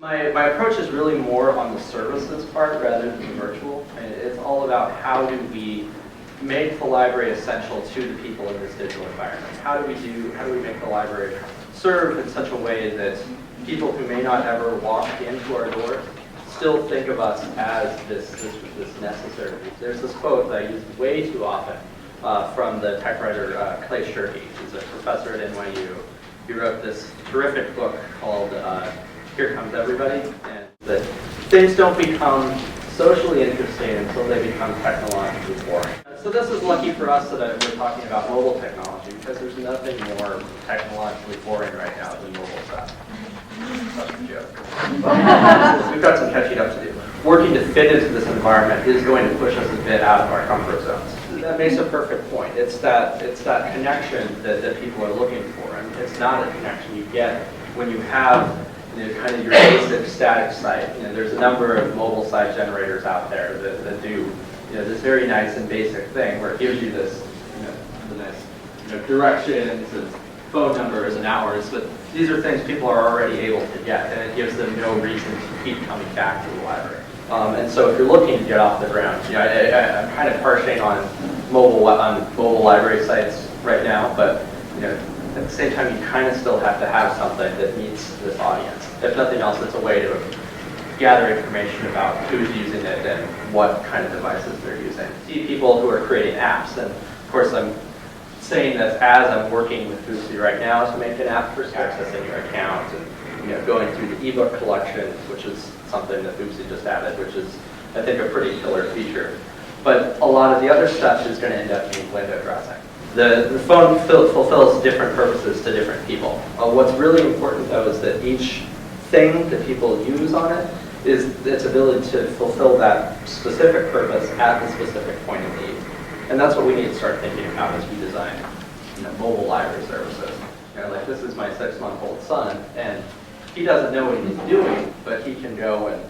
My approach is really more on the services part rather than the virtual. And it's all about how do we make the library essential to the people in this digital environment. How do we make the library serve in such a way that people who may not ever walk into our door still think of us as this necessary. There's this quote that I use way too often from the tech writer Clay Shirky, who's a professor at NYU. He wrote this terrific book called Here Comes Everybody, and that things don't become socially interesting until they become technologically boring. So this is lucky for us that we're talking about mobile technology, because there's nothing more technologically boring right now than mobile stuff. That's a joke. We've got some catching up to do. Working to fit into this environment is going to push us a bit out of our comfort zones. That makes a perfect point. It's that connection that people are looking for, and it's not a connection you get when you have kind of your basic static site. There's a number of mobile site generators out there that do this very nice and basic thing where it gives you this the nice directions and phone numbers and hours, but these are things people are already able to get, and it gives them no reason to keep coming back to the library. And so if you're looking to get off the ground, I'm kind of parching on mobile library sites right now, but at the same time, you kind of still have to have something that meets this audience. If nothing else, it's a way to gather information about who's using it and what kind of devices they're using. See people who are creating apps, and of course I'm saying this as I'm working with Fousey right now to make an app for accessing your account and going through the ebook collection, which is something that Fousey just added, which is I think a pretty killer feature. But a lot of the other stuff is going to end up being window dressing. The phone fulfills different purposes to different people. What's really important, though, is that each thing that people use on it is its ability to fulfill that specific purpose at the specific point of need. And that's what we need to start thinking about as we design mobile library services. Like this is my 6-month-old son, and he doesn't know what he's doing, but he can go and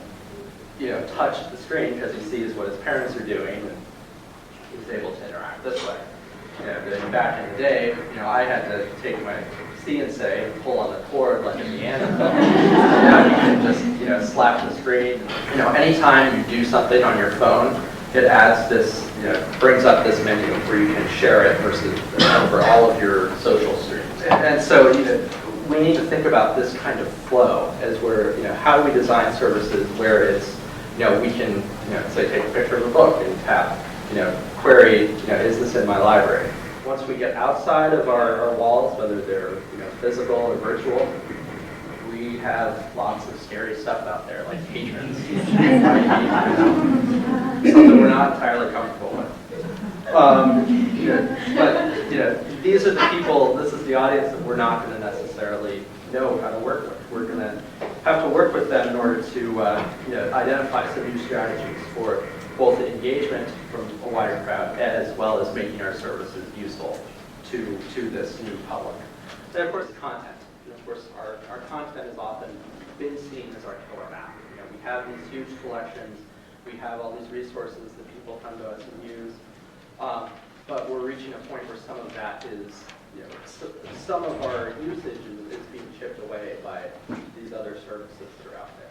touch the screen because he sees what his parents are doing, and he's able to interact this way. Back in the day, I had to take my see and say and pull on the cord like a Neanderthal. Now you can just slap the screen. Anytime you do something on your phone, it adds this, brings up this menu where you can share it versus over all of your social streams. And so we need to think about this kind of flow as we're, how do we design services where it's, we can, say take a picture of a book and tap, query, is this in my library? Once we get outside of our walls, whether they're physical or virtual, we have lots of scary stuff out there, like patrons. Something we're not entirely comfortable with. But these are the people, this is the audience that we're not going to necessarily know how to work with. We're going to have to work with them in order to identify some new strategies for both the engagement from a wider crowd as well as making our services useful to this new public. And of course, the content. And of course, our content has often been seen as our killer app. We have these huge collections. We have all these resources that people come to us and use. But we're reaching a point where some of that is, some of our usage is being chipped away by these other services that are out there.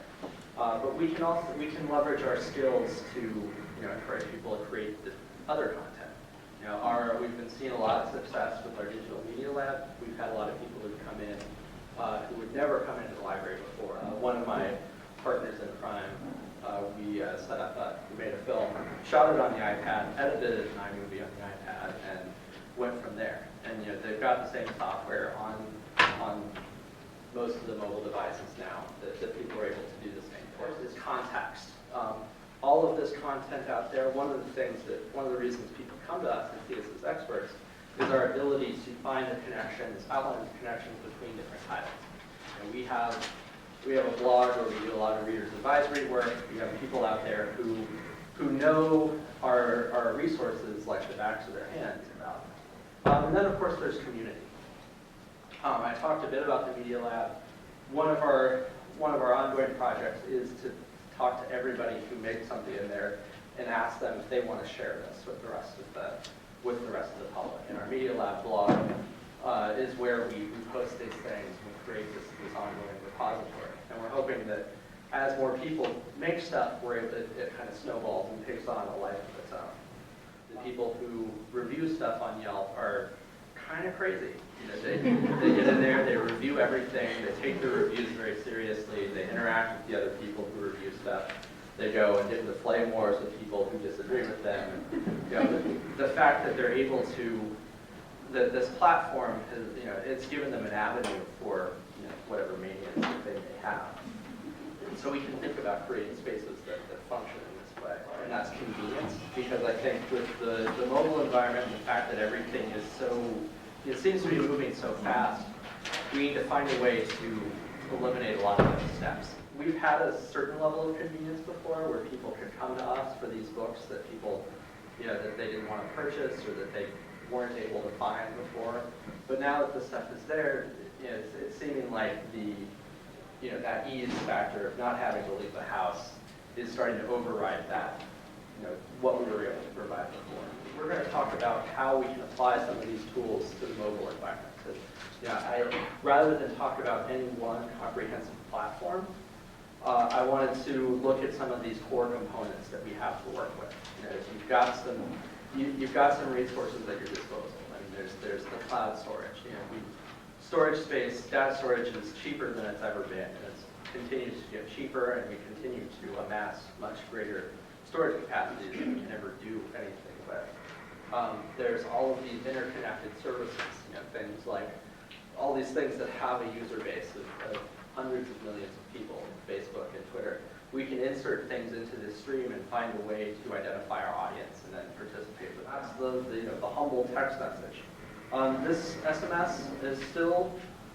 But we can leverage our skills to encourage people to create this other content. We've been seeing a lot of success with our digital media lab. We've had a lot of people who come in who would never come into the library before. One of my partners in crime, we set up, we made a film, shot it on the iPad, edited it as an iMovie on the iPad, and went from there. And they've got the same software on most of the mobile devices now that people are able to do the same. Of course, is context. All of this content out there, one of the reasons people come to us and see us as experts is our ability to find the connections, outline the connections between different titles. We have a blog where we do a lot of readers advisory work. We have people out there who know our resources like the backs of their hands about them. And then of course there's community. I talked a bit about the Media Lab. One of our ongoing projects is to talk to everybody who makes something in there and ask them if they want to share this with the rest of the public. And our Media Lab blog is where we post these things and create this ongoing repository. And we're hoping that as more people make stuff, it kind of snowballs and takes on a life of its own. The people who review stuff on Yelp are kind of crazy. They get in there, they review everything, they take their reviews very seriously, they interact with the other people who review stuff. They go and get into flame wars with people who disagree with them. The fact that they're able to, this platform has, it's given them an avenue for whatever manias that they may have. So we can think about creating spaces that function in this way, and that's convenience. Because I think with the mobile environment and the fact that everything is it seems to be moving so fast, we need to find a way to eliminate a lot of those steps. We've had a certain level of convenience before where people could come to us for these books that people, that they didn't want to purchase or that they weren't able to find before. But now that the stuff is there, it's seeming like that ease factor of not having to leave the house is starting to override that, what we were able to provide before. We're going to talk about how we can apply some of these tools to the mobile environment. Rather than talk about any one comprehensive platform, I wanted to look at some of these core components that we have to work with. You've got some resources at your disposal. I mean, there's the cloud storage. Storage space, data storage is cheaper than it's ever been, and it continues to get cheaper, and we continue to amass much greater storage capacity than we can ever do anything with. There's all of these interconnected services, things like all these things that have a user base of hundreds of millions of people, Facebook and Twitter. We can insert things into this stream and find a way to identify our audience and then participate with that. That's the humble text message. This SMS is still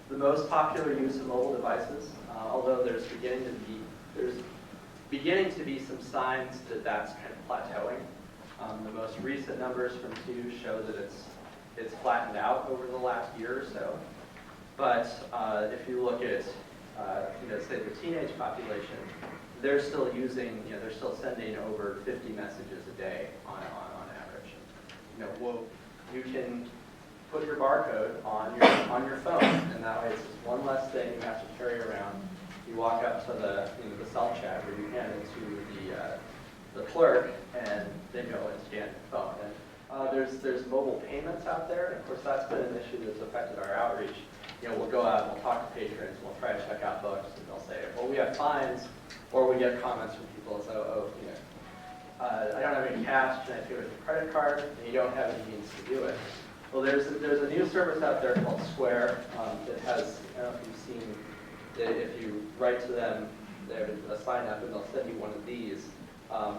the most popular use of mobile devices, although there's beginning to be some signs that that's kind of plateauing. The most recent numbers from Q show that it's flattened out over the last year or so. But if you look at, say the teenage population, they're still using, they're still sending over 50 messages a day on average. You can put your barcode on your phone, and that way it's just one less thing you have to carry around. You walk up to the self-chat where you hand it to the clerk, and they go and scan your phone. And there's mobile payments out there, and of course that's been an issue that's affected our outreach. We'll go out and we'll talk to patrons, we'll try to check out books, and they'll say, well, we have fines, or we get comments from people that say, I don't have any cash, can I pay with a credit card? And you don't have any means to do it. Well, there's a new service out there called Square that has, I don't know if you've seen, if you write to them, they have a sign up and they'll send you one of these,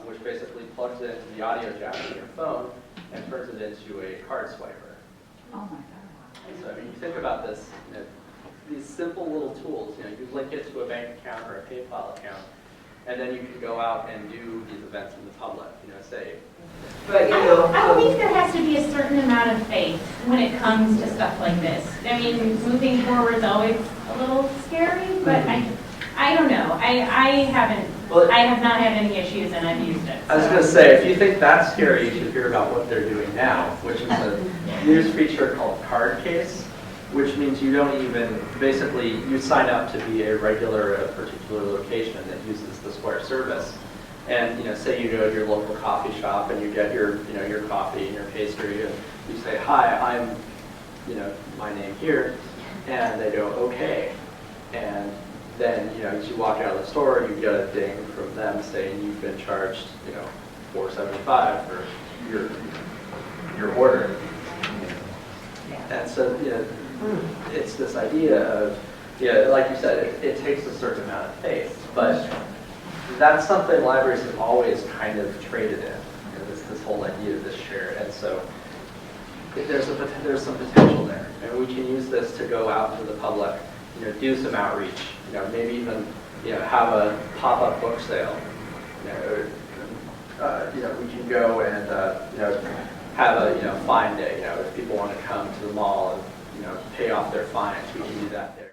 which basically plugs it into the audio jack on your phone and turns it into a card swiper. Oh my God. So I mean, you think about this, these simple little tools, you link it to a bank account or a PayPal account, and then you can go out and do these events in the public, say. But I believe there has to be a certain amount of faith when it comes to stuff like this. I mean, moving forward is always a little scary, but I don't know. I have not had any issues, and I've used it. So. I was going to say, if you think that's scary, you should hear about what they're doing now, which is a news feature called Card Case, which means you don't even, basically, you sign up to be a regular at a particular location that uses the Square service. And say you go to your local coffee shop and you get your coffee and your pastry, and you say, "Hi, I'm, my name here," and they go, "Okay," and then as you walk out of the store, you get a ding from them saying you've been charged, $4.75 for your order. And so it's this idea of like you said, it takes a certain amount of faith, but that's something libraries have always kind of traded in. This whole idea of this shared, and so there's some potential there, and we can use this to go out to the public, do some outreach, maybe even have a pop-up book sale. We can go and have a fine day. If people want to come to the mall and pay off their fines, we can do that there.